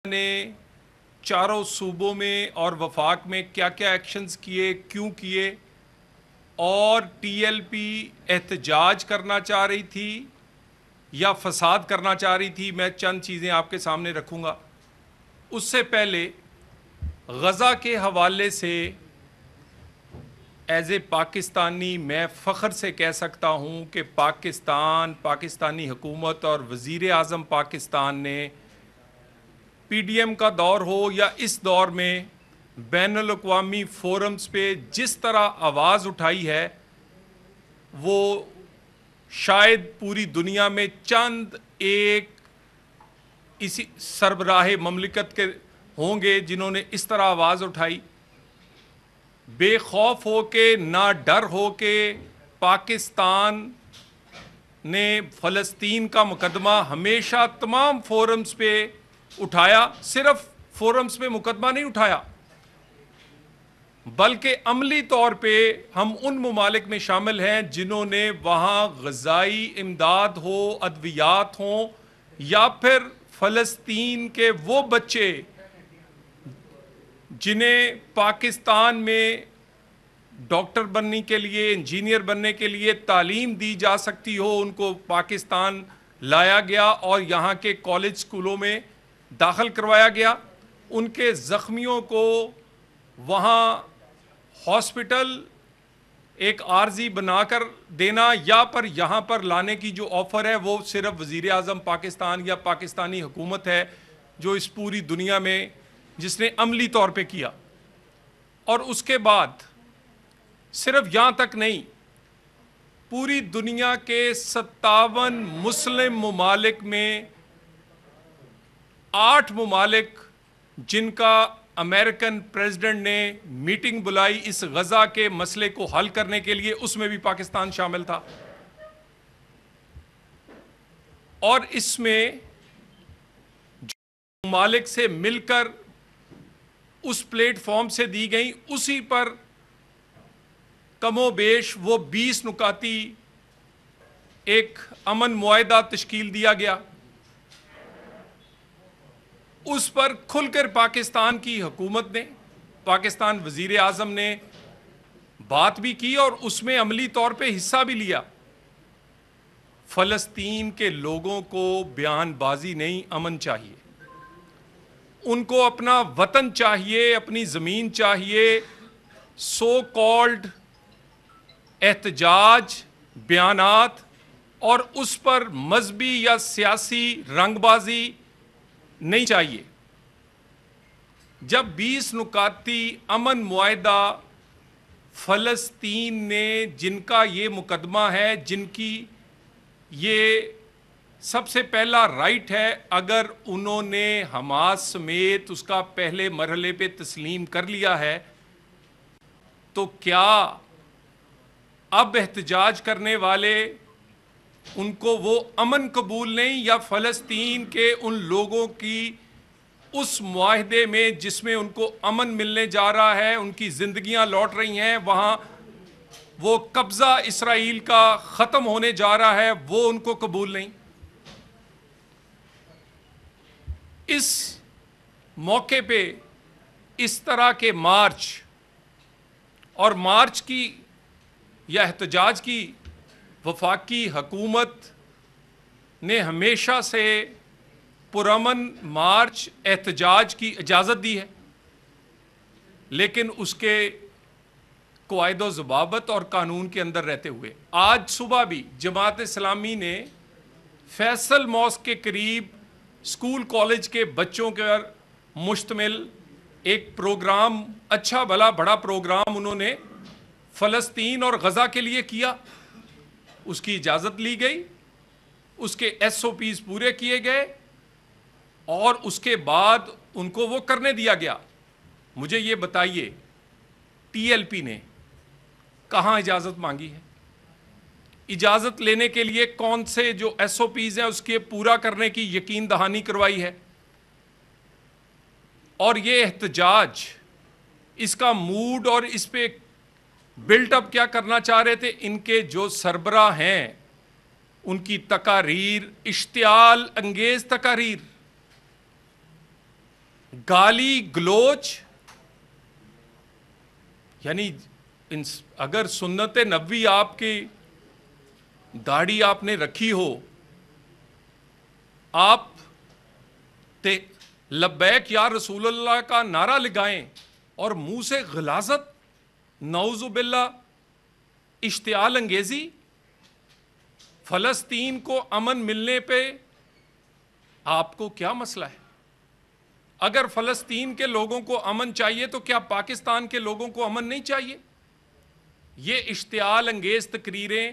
نے چاروں صوبوں میں اور وفاق میں کیا کیا ایکشنز کیے، کیوں کیے، اور ٹی ایل پی احتجاج کرنا چاہ رہی تھی یا فساد کرنا چاہ رہی تھی، میں چند چیزیں آپ کے سامنے رکھوں گا۔ اس سے پہلے غزہ کے حوالے سے ایز اے پاکستانی میں فخر سے کہہ سکتا ہوں کہ پاکستانی حکومت اور وزیر اعظم پاکستان نے پی ڈی ایم کا دور ہو یا اس دور میں بین الاقوامی فورمز پہ جس طرح آواز اٹھائی ہے، وہ شاید پوری دنیا میں چند ایک اسی سربراہ مملکت کے ہوں گے جنہوں نے اس طرح آواز اٹھائی، بے خوف ہو کے، نہ ڈر ہو کے۔ پاکستان نے فلسطین کا مقدمہ ہمیشہ تمام فورمز پہ اٹھایا، صرف فورمز پہ مقدمہ نہیں اٹھایا بلکہ عملی طور پہ ہم ان ممالک میں شامل ہیں جنہوں نے وہاں غذائی امداد ہو، ادویات ہوں، یا پھر فلسطین کے وہ بچے جنہیں پاکستان میں ڈاکٹر بننے کے لیے، انجینئر بننے کے لیے تعلیم دی جا سکتی ہو، ان کو پاکستان لایا گیا اور یہاں کے کالج سکولوں میں داخل کروایا گیا۔ ان کے زخمیوں کو وہاں ہاسپٹل ایک عارضی بنا کر دینا یا پر یہاں پر لانے کی جو آفر ہے، وہ صرف وزیر اعظم پاکستان یا پاکستانی حکومت ہے جو اس پوری دنیا میں جس نے عملی طور پہ کیا۔ اور اس کے بعد صرف یہاں تک نہیں، پوری دنیا کے 57 مسلم ممالک میں 8 ممالک جن کا امریکن پریزیڈنٹ نے میٹنگ بلائی اس غزہ کے مسئلے کو حل کرنے کے لیے، اس میں بھی پاکستان شامل تھا۔ اور اس میں جو ممالک سے مل کر اس پلیٹ فارم سے دی گئی، اسی پر کم و بیش وہ 20 نکاتی ایک امن معاہدہ تشکیل دیا گیا۔ اس پر کھل کر پاکستان کی حکومت نے، پاکستان وزیر اعظم نے بات بھی کی اور اس میں عملی طور پہ حصہ بھی لیا۔ فلسطین کے لوگوں کو بیان بازی نہیں، امن چاہیے، ان کو اپنا وطن چاہیے، اپنی زمین چاہیے۔ سو کالڈ احتجاج، بیانات اور اس پر مذہبی یا سیاسی رنگ بازی نہیں چاہیے۔ جب 20 نکاتی امن معاہدہ فلسطین نے، جن کا یہ مقدمہ ہے، جن کی یہ سب سے پہلا رائٹ ہے، اگر انہوں نے حماس سمیت اس کا پہلے مرحلے پہ تسلیم کر لیا ہے، تو کیا اب احتجاج کرنے والے ان کو وہ امن قبول نہیں، یا فلسطین کے ان لوگوں کی اس معاہدے میں جس میں ان کو امن ملنے جا رہا ہے، ان کی زندگیاں لوٹ رہی ہیں، وہاں وہ قبضہ اسرائیل کا ختم ہونے جا رہا ہے، وہ ان کو قبول نہیں؟ اس موقع پہ اس طرح کے مارچ اور مارچ کی یا احتجاج کی وفاقی حکومت نے ہمیشہ سے پرامن مارچ احتجاج کی اجازت دی ہے، لیکن اس کے قواعد و ضوابط اور قانون کے اندر رہتے ہوئے۔ آج صبح بھی جماعت اسلامی نے فیصل ماسک کے قریب اسکول کالج کے بچوں پر مشتمل ایک پروگرام، اچھا بھلا بڑا پروگرام انہوں نے فلسطین اور غزہ کے لیے کیا۔ اس کی اجازت لی گئی، اس کے ایس او پیز پورے کیے گئے، اور اس کے بعد ان کو وہ کرنے دیا گیا۔ مجھے یہ بتائیے، ٹی ایل پی نے کہاں اجازت مانگی ہے؟ اجازت لینے کے لیے کون سے جو ایس او پیز ہیں اس کے پورا کرنے کی یقین دہانی کروائی ہے؟ اور یہ احتجاج، اس کا موڈ اور اس پہ بلٹ اپ کیا کرنا چاہ رہے تھے؟ ان کے جو سربراہ ہیں ان کی تقاریر، اشتعال انگیز تقاریر، گالی گلوچ، یعنی اگر سنت نبوی آپ کی داڑھی آپ نے رکھی ہو، آپ لبیک یا رسول اللہ کا نعرہ لگائیں اور منہ سے غلاظت، نعوذ باللہ، اشتعال انگیزی، فلسطین کو امن ملنے پہ آپ کو کیا مسئلہ ہے؟ اگر فلسطین کے لوگوں کو امن چاہیے تو کیا پاکستان کے لوگوں کو امن نہیں چاہیے؟ یہ اشتعال انگیز تقریریں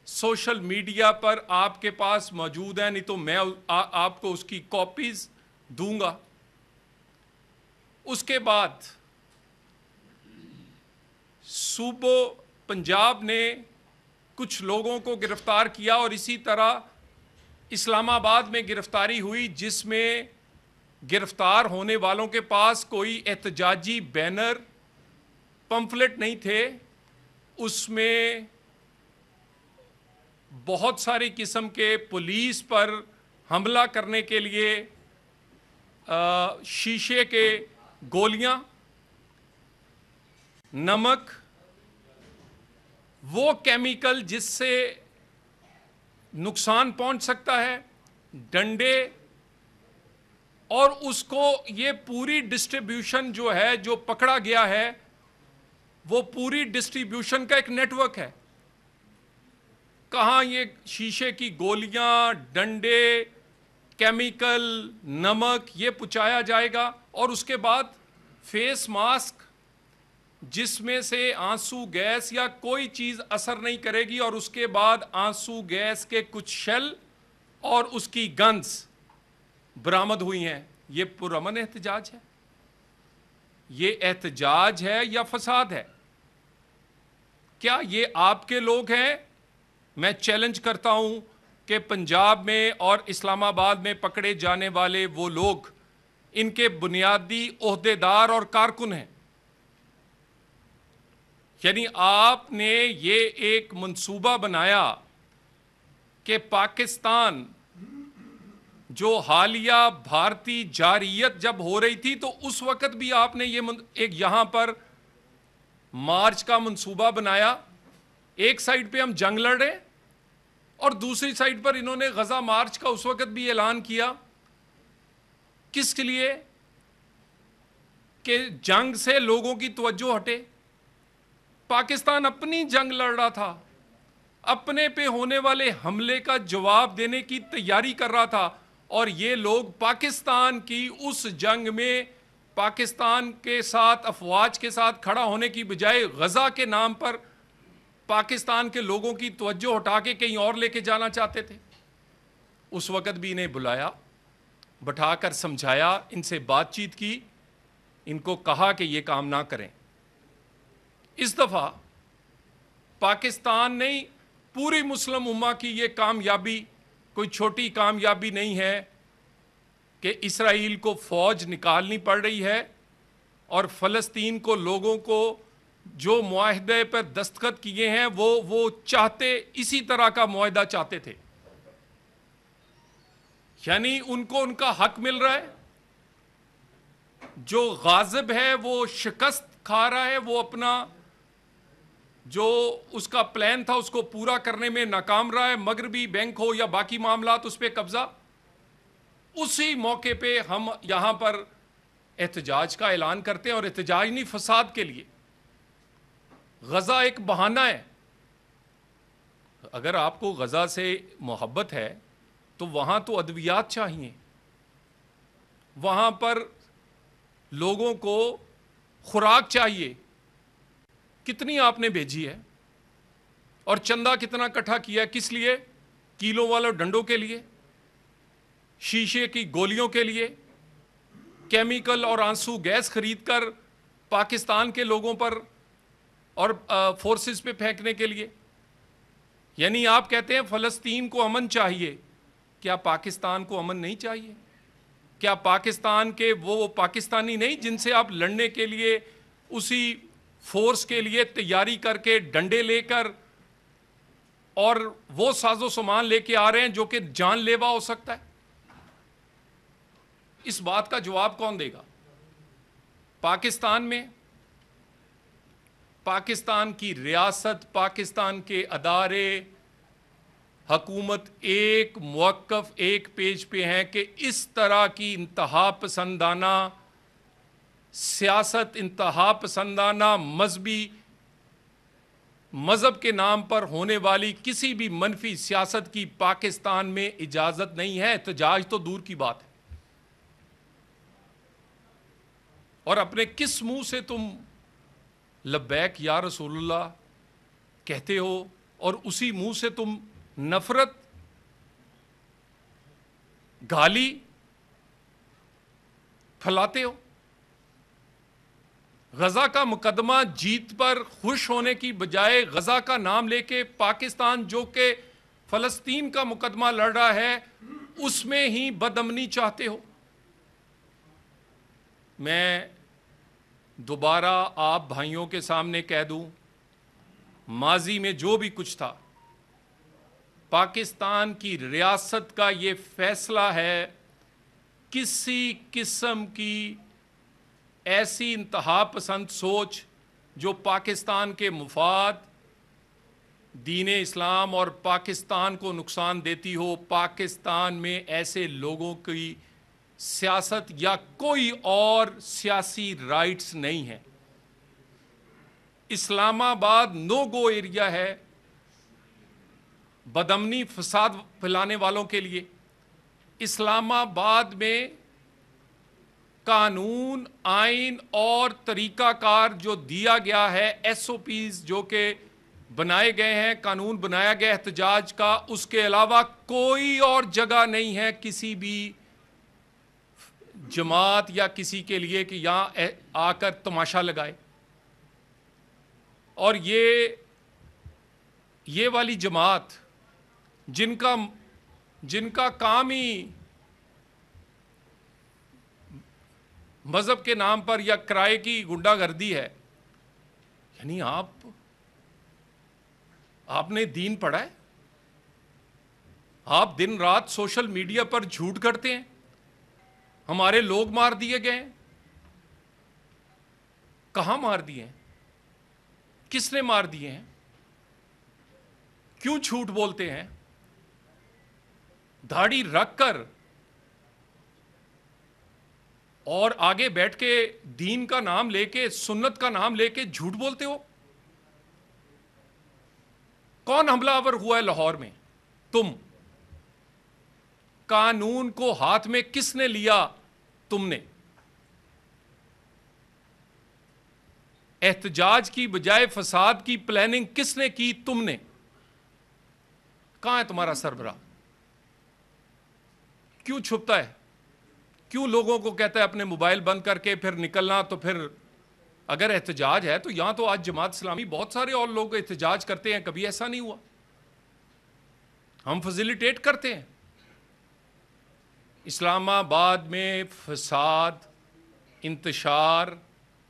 سوشل میڈیا پر آپ کے پاس موجود ہیں، نہیں تو میں آپ کو اس کی کاپیز دوں گا۔ اس کے بعد صوبہ پنجاب نے کچھ لوگوں کو گرفتار کیا اور اسی طرح اسلام آباد میں گرفتاری ہوئی، جس میں گرفتار ہونے والوں کے پاس کوئی احتجاجی بینر، پمفلٹ نہیں تھے، اس میں بہت ساری قسم کے پولیس پر حملہ کرنے کے لیے شیشے کے گولیاں، نمک، وہ کیمیکل جس سے نقصان پہنچ سکتا ہے، ڈنڈے، اور اس کو یہ پوری ڈسٹریبیوشن جو ہے، جو پکڑا گیا ہے، وہ پوری ڈسٹریبیوشن کا ایک نیٹ ورک ہے۔ کہاں یہ شیشے کی گولیاں، ڈنڈے، کیمیکل، نمک یہ پہنچایا جائے گا، اور اس کے بعد فیس ماسک جس میں سے آنسو گیس یا کوئی چیز اثر نہیں کرے گی، اور اس کے بعد آنسو گیس کے کچھ شیل اور اس کی گنز برآمد ہوئی ہیں۔ یہ پرامن احتجاج ہے؟ یہ احتجاج ہے یا فساد ہے؟ کیا یہ آپ کے لوگ ہیں؟ میں چیلنج کرتا ہوں کہ پنجاب میں اور اسلام آباد میں پکڑے جانے والے وہ لوگ ان کے بنیادی عہدیدار اور کارکن ہیں۔ یعنی آپ نے یہ ایک منصوبہ بنایا کہ پاکستان، جو حالیہ بھارتی جارحیت جب ہو رہی تھی تو اس وقت بھی آپ نے یہ ایک یہاں پر مارچ کا منصوبہ بنایا، ایک سائیڈ پہ ہم جنگ لڑ رہے اور دوسری سائیڈ پر انہوں نے غزہ مارچ کا اس وقت بھی اعلان کیا۔ کس کے لیے؟ کہ جنگ سے لوگوں کی توجہ ہٹے۔ پاکستان اپنی جنگ لڑ رہا تھا، اپنے پہ ہونے والے حملے کا جواب دینے کی تیاری کر رہا تھا، اور یہ لوگ پاکستان کی اس جنگ میں پاکستان کے ساتھ، افواج کے ساتھ کھڑا ہونے کی بجائے غزہ کے نام پر پاکستان کے لوگوں کی توجہ ہٹا کے کہیں اور لے کے جانا چاہتے تھے۔ اس وقت بھی انہیں بلایا، بٹھا کر سمجھایا، ان سے بات چیت کی، ان کو کہا کہ یہ کام نہ کریں۔ اس دفعہ پاکستان نہیں، پوری مسلم امہ کی یہ کامیابی کوئی چھوٹی کامیابی نہیں ہے کہ اسرائیل کو فوج نکالنی پڑ رہی ہے، اور فلسطین کو لوگوں کو جو معاہدے پر دستخط کیے ہیں وہ چاہتے، اسی طرح کا معاہدہ چاہتے تھے، یعنی ان کو ان کا حق مل رہا ہے۔ جو غاضب ہے وہ شکست کھا رہا ہے، وہ اپنا جو اس کا پلان تھا اس کو پورا کرنے میں ناکام رہا ہے، مغربی بینک ہو یا باقی معاملات، اس پہ قبضہ۔ اسی موقع پہ ہم یہاں پر احتجاج کا اعلان کرتے ہیں، اور احتجاج نہیں، فساد کے لیے۔ غزہ ایک بہانہ ہے۔ اگر آپ کو غزہ سے محبت ہے تو وہاں تو ادویات چاہیے، وہاں پر لوگوں کو خوراک چاہیے۔ کتنی آپ نے بھیجی ہے اور چندہ کتنا اکٹھا کیا ہے؟ کس لیے؟ کیلوں والے ڈنڈوں کے لیے، شیشے کی گولیوں کے لیے، کیمیکل اور آنسو گیس خرید کر پاکستان کے لوگوں پر اور فورسز پہ پھینکنے کے لیے۔ یعنی آپ کہتے ہیں فلسطین کو امن چاہیے، کیا پاکستان کو امن نہیں چاہیے؟ کیا پاکستان کے وہ پاکستانی نہیں جن سے آپ لڑنے کے لیے اسی فورس کے لیے تیاری کر کے، ڈنڈے لے کر اور وہ ساز و سامان لے کے آ رہے ہیں جو کہ جان لیوا ہو سکتا ہے؟ اس بات کا جواب کون دے گا؟ پاکستان میں پاکستان کی ریاست، پاکستان کے ادارے، حکومت ایک موقف ایک پیج پہ ہیں کہ اس طرح کی انتہا پسندانہ سیاست، انتہا پسندانہ مذہب کے نام پر ہونے والی کسی بھی منفی سیاست کی پاکستان میں اجازت نہیں ہے۔ احتجاج تو دور کی بات ہے۔ اور اپنے کس منہ سے تم لبیک یا رسول اللہ کہتے ہو اور اسی منہ سے تم نفرت، گالی پھیلاتے ہو؟ غزہ کا مقدمہ جیت پر خوش ہونے کی بجائے غزہ کا نام لے کے پاکستان جو کہ فلسطین کا مقدمہ لڑ رہا ہے اس میں ہی بدامنی چاہتے ہو۔ میں دوبارہ آپ بھائیوں کے سامنے کہہ دوں، ماضی میں جو بھی کچھ تھا، پاکستان کی ریاست کا یہ فیصلہ ہے کسی قسم کی ایسی انتہا پسند سوچ جو پاکستان کے مفاد، دین اسلام اور پاکستان کو نقصان دیتی ہو، پاکستان میں ایسے لوگوں کی سیاست یا کوئی اور سیاسی رائٹس نہیں ہیں۔ اسلام آباد نو گو ایریا ہے بدامنی فساد پھیلانے والوں کے لیے۔ اسلام آباد میں قانون، آئین اور طریقہ کار جو دیا گیا ہے، ایس او پیز جو کہ بنائے گئے ہیں، قانون بنایا گیا احتجاج کا، اس کے علاوہ کوئی اور جگہ نہیں ہے کسی بھی جماعت یا کسی کے لیے کہ یہاں آ کر تماشا لگائے۔ اور یہ والی جماعت جن کا کام ہی مذہب کے نام پر یا کرائے کی گنڈا گردی ہے، یعنی آپ نے دین پڑھا ہے؟ آپ دن رات سوشل میڈیا پر جھوٹ کرتے ہیں، ہمارے لوگ مار دیے گئے ہیں۔ کہاں مار دیے ہیں؟ کس نے مار دیے ہیں؟ کیوں جھوٹ بولتے ہیں؟ داڑھی رکھ کر اور آگے بیٹھ کے دین کا نام لے کے، سنت کا نام لے کے جھوٹ بولتے ہو۔ کون حملہ آور ہوا ہے لاہور میں؟ تم۔ قانون کو ہاتھ میں کس نے لیا؟ تم نے۔ احتجاج کی بجائے فساد کی پلاننگ کس نے کی؟ تم نے۔ کہاں ہے تمہارا سربراہ؟ کیوں چھپتا ہے؟ کیوں لوگوں کو کہتا ہے اپنے موبائل بند کر کے پھر نکلنا؟ تو پھر اگر احتجاج ہے تو یہاں تو آج جماعت اسلامی بہت سارے اور لوگ احتجاج کرتے ہیں، کبھی ایسا نہیں ہوا۔ ہم فیسیلیٹیٹ کرتے ہیں۔ اسلام آباد میں فساد، انتشار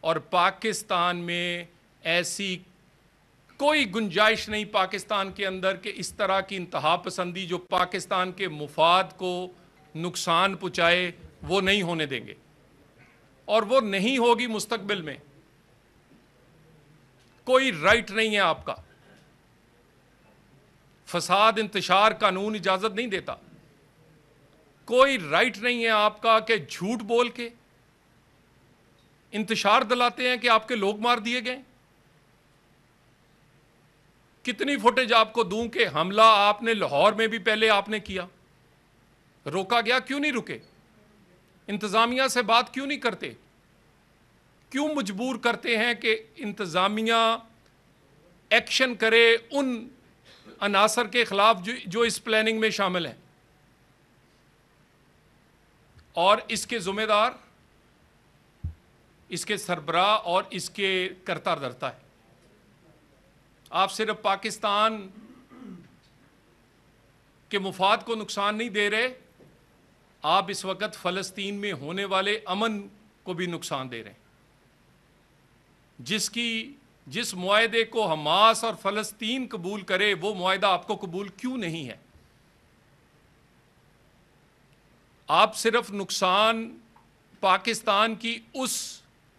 اور پاکستان میں ایسی کوئی گنجائش نہیں پاکستان کے اندر کہ اس طرح کی انتہا پسندی جو پاکستان کے مفاد کو نقصان پہنچائے وہ نہیں ہونے دیں گے، اور وہ نہیں ہوگی مستقبل میں۔ کوئی رائٹ نہیں ہے آپ کا۔ فساد، انتشار قانون اجازت نہیں دیتا۔ کوئی رائٹ نہیں ہے آپ کا کہ جھوٹ بول کے انتشار دلاتے ہیں کہ آپ کے لوگ مار دیے گئے۔ کتنی فوٹیج آپ کو دوں کہ حملہ آپ نے لاہور میں بھی پہلے آپ نے کیا، روکا گیا؟ کیوں نہیں رکے؟ انتظامیہ سے بات کیوں نہیں کرتے؟ کیوں مجبور کرتے ہیں کہ انتظامیہ ایکشن کرے ان عناصر کے خلاف جو اس پلاننگ میں شامل ہیں؟ اور اس کے ذمہ دار اس کے سربراہ اور اس کے کرتا دھرتا ہے۔ آپ صرف پاکستان کے مفاد کو نقصان نہیں دے رہے، آپ اس وقت فلسطین میں ہونے والے امن کو بھی نقصان دے رہے ہیں، جس معاہدے کو حماس اور فلسطین قبول کرے وہ معاہدہ آپ کو قبول کیوں نہیں ہے؟ آپ صرف نقصان پاکستان کی اس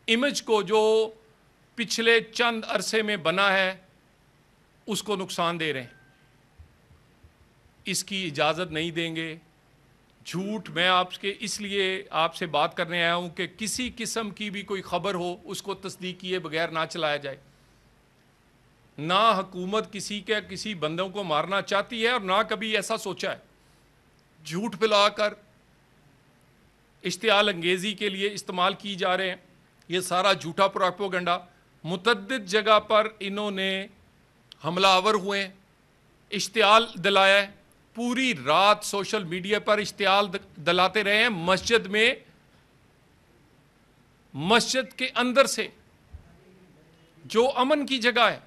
امیج کو جو پچھلے چند عرصے میں بنا ہے اس کو نقصان دے رہے ہیں. اس کی اجازت نہیں دیں گے. جھوٹ میں اس لیے آپ سے بات کرنے آیا ہوں کہ کسی قسم کی بھی کوئی خبر ہو اس کو تصدیق کیے بغیر نہ چلایا جائے. نہ حکومت کسی بندوں کو مارنا چاہتی ہے اور نہ کبھی ایسا سوچا ہے. جھوٹ پھیلا کر اشتعال انگیزی کے لیے استعمال کی جا رہے ہیں. یہ سارا جھوٹا پروپیگنڈا. متعدد جگہ پر انہوں نے حملہ آور ہوئے ہیں, اشتعال دلایا ہے. پوری رات سوشل میڈیا پر اشتعال دلاتے رہے ہیں. مسجد کے اندر سے جو امن کی جگہ ہے.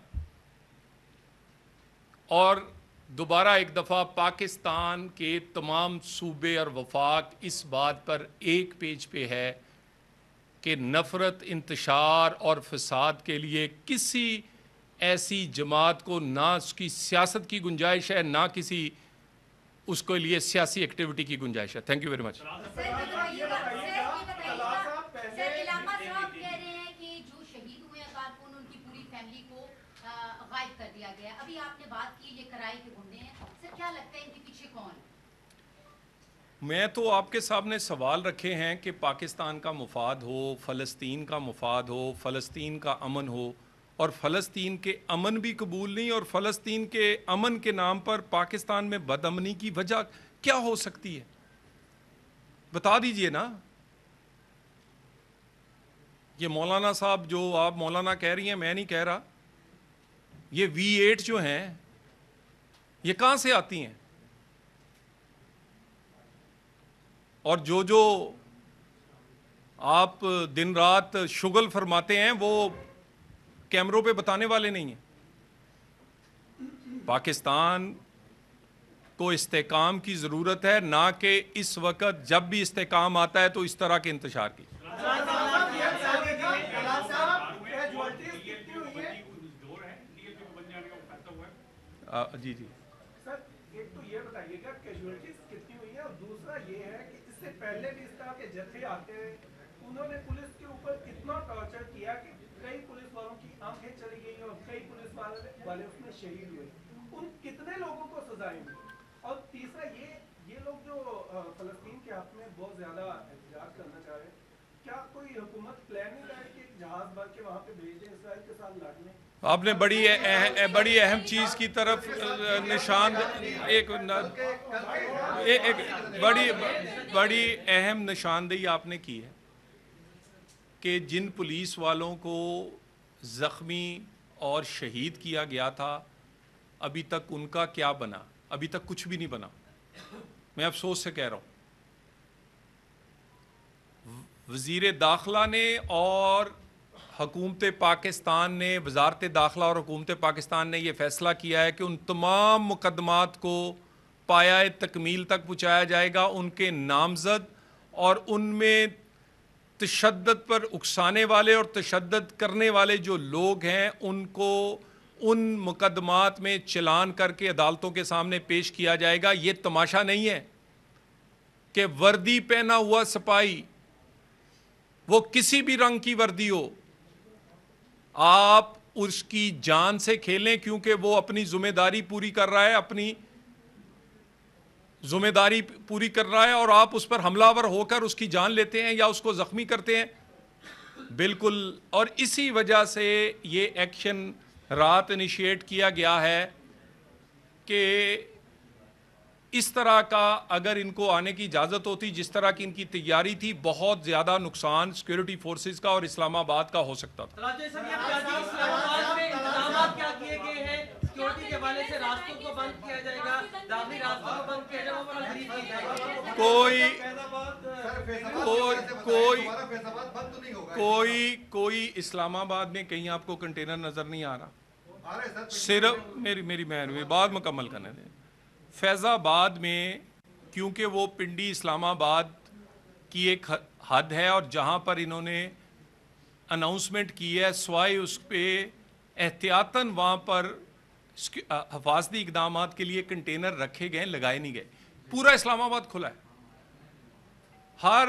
اور دوبارہ ایک دفعہ پاکستان کے تمام صوبے اور وفاق اس بات پر ایک پیج پہ ہے کہ نفرت, انتشار اور فساد کے لیے کسی ایسی جماعت کو نہ اس کی سیاست کی گنجائش ہے, نہ کسی اس کے لیے سیاسی ایکٹیویٹی کی گنجائش ہے. Thank you very much. غائب کر دیا گیا. ابھی آپ نے بات کی یہ کرائی کے گنڈے ہیں, سر کیا لگتا ہے ان کے پیچھے کون؟ میں تو آپ کے سامنے سوال رکھے ہیں کہ پاکستان کا مفاد ہو, فلسطین کا مفاد ہو, فلسطین کا امن ہو, اور فلسطین کے امن بھی قبول نہیں, اور فلسطین کے امن کے نام پر پاکستان میں بد امنی کی وجہ کیا ہو سکتی ہے؟ بتا دیجئے نا. یہ مولانا صاحب جو آپ مولانا کہہ رہی ہیں, میں نہیں کہہ رہا. یہ V8 جو ہیں یہ کہاں سے آتی ہیں؟ اور جو آپ دن رات شغل فرماتے ہیں وہ کیمروں پہ بتانے والے نہیں ہیں. پاکستان کو استحکام کی ضرورت ہے, نہ کہ اس وقت جب بھی استحکام آتا ہے تو اس طرح کے انتشار کی. جی سر, ایک تو یہ بتائیے گا کیجوالٹیز کتنی ہوئی ہیں, اور دوسرا یہ ہے کہ اس سے پہلے بھی اس طرح کے جتھے آتے ہیں, انہوں نے پولیس کے اوپر اتنا ٹارچر کیا کہ کئی پولیس والوں کی آنکھیں چلی گئی اور کئی پولیس والے اس میں شہید ہوئے. ان کتنے لوگوں کو سزائیں ہوئی؟ اور تیسرا یہ لوگ جو فلسطین کے حق میں بہت زیادہ احتجاج کرنا چاہ رہے ہیں, کیا کوئی حکومت پلان نہیں کر رہی کہ جہاز بھر کے وہاں پہ بھیج دیں اسرائیل کے ساتھ لڑنے؟ آپ نے بڑی اہم چیز کی طرف بڑی اہم نشاندہی آپ نے کی ہے کہ جن پولیس والوں کو زخمی اور شہید کیا گیا تھا ابھی تک ان کا کیا بنا؟ ابھی تک کچھ بھی نہیں بنا. میں افسوس سے کہہ رہا ہوں. وزیر داخلہ نے اور حکومت پاکستان نے, وزارت داخلہ اور حکومت پاکستان نے یہ فیصلہ کیا ہے کہ ان تمام مقدمات کو پایہ تکمیل تک پہنچایا جائے گا. ان کے نامزد اور ان میں تشدد پر اکسانے والے اور تشدد کرنے والے جو لوگ ہیں ان کو ان مقدمات میں چلان کر کے عدالتوں کے سامنے پیش کیا جائے گا. یہ تماشا نہیں ہے کہ وردی پہنا ہوا سپاہی, وہ کسی بھی رنگ کی وردی ہو, آپ اس کی جان سے کھیلیں کیونکہ وہ اپنی ذمہ داری پوری کر رہا ہے, اپنی ذمہ داری پوری کر رہا ہے, اور آپ اس پر حملہ آور ہو کر اس کی جان لیتے ہیں یا اس کو زخمی کرتے ہیں. بالکل. اور اسی وجہ سے یہ ایکشن رات انیشیٹ کیا گیا ہے کہ اس طرح کا اگر ان کو آنے کی اجازت ہوتی جس طرح کی ان کی تیاری تھی, بہت زیادہ نقصان سیکیورٹی فورسز کا اور اسلام آباد کا ہو سکتا تھا. کوئی اسلام آباد میں کہیں آپ کو کنٹینر نظر نہیں آ رہا. صرف میری بات مکمل کرنے دیں. فیض آباد میں کیونکہ وہ پنڈی اسلام آباد کی ایک حد ہے اور جہاں پر انہوں نے اناؤنسمنٹ کی ہے, سوائے اس پہ احتیاطاً وہاں پر حفاظتی اقدامات کے لیے کنٹینر رکھے گئے, لگائے نہیں گئے. پورا اسلام آباد کھلا ہے. ہر